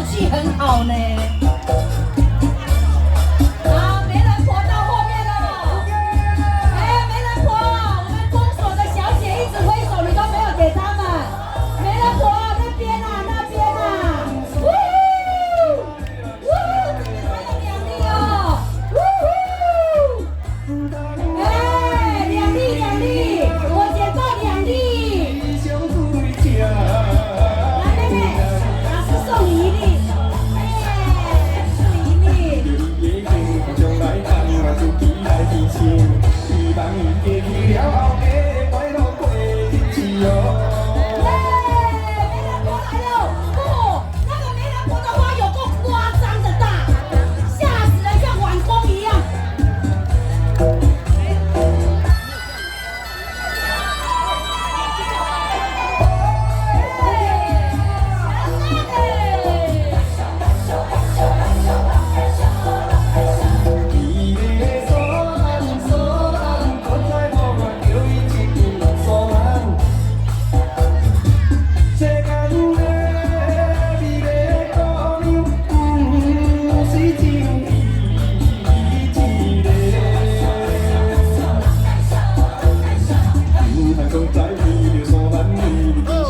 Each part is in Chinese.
口气很好呢。好，媒人婆到后面了。哎，媒人婆，我们公所的小姐一直挥手，你都没有给他们。媒人婆那边啊，那边啊，呜呜，这边还有2粒哦，呜呼，哎，2粒2粒，我捡到2粒。来妹妹，老师送你1粒，哎，送你1粒。将来当我自己来提醒，希望伊过去了后的快乐过日子哦。媒人婆来了！哦，那个媒人婆的花有够夸张的大，吓死人，像晚风一样。伊的索兰索兰，我再无法叫伊一句索兰。世间的美丽姑娘，不是只有伊一个。唔通讲在意着索兰，你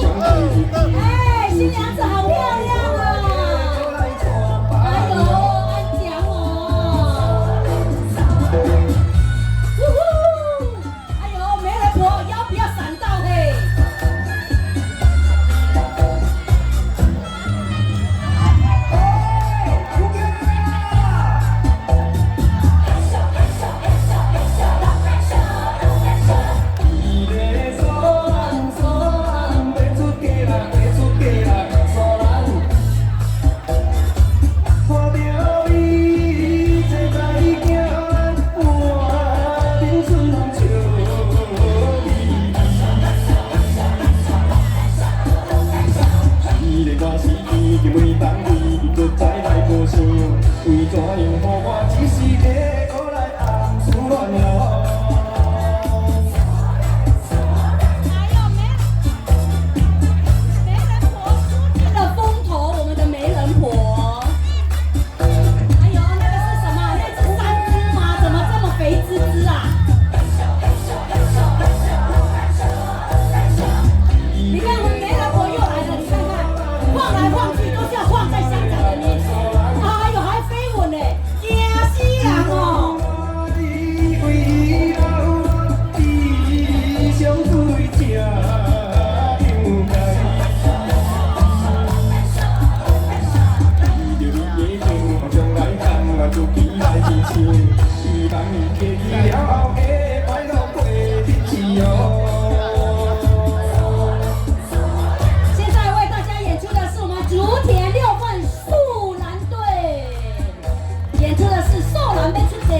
上过日子。哎，新娘子好漂亮啊！哎呦，安讲哦。呜呼！哎呦，媒人婆腰不要闪到嘿。伊的索兰索兰，要出嫁啦，要出嫁啦，索兰。看着你坐在行咱半顶船笑咪咪。伊的我是伊的每当伊搁再来无想，为怎样予我一时地搁来暗思乱想？媒人婆出尽了风头，我们的媒人婆。哎呦，那个是什么？那只山猪吗？怎么这么肥滋滋啊？你看我们媒人婆又来了，你看看，晃来晃去都是要晃在乡长的面前。哎呦，还飞吻呢，惊死人哦！你为伊流泪，相对正应该。依着你的情，将来当我自己来支撑，希望伊过去了后的快乐过日子哦。现在为大家演出的是我们竹田6份素兰队，演出的是素兰被出的。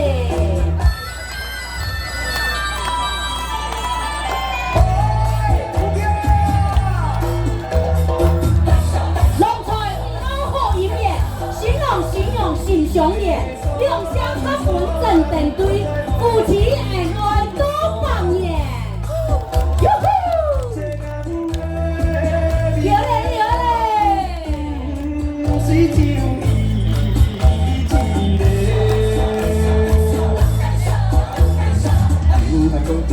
龙菜五好迎面，形容形雄脸，六香八文正等堆，夫妻恩爱多放眼。哟呼！有嘞有嘞！不是只有伊一个。唔通讲在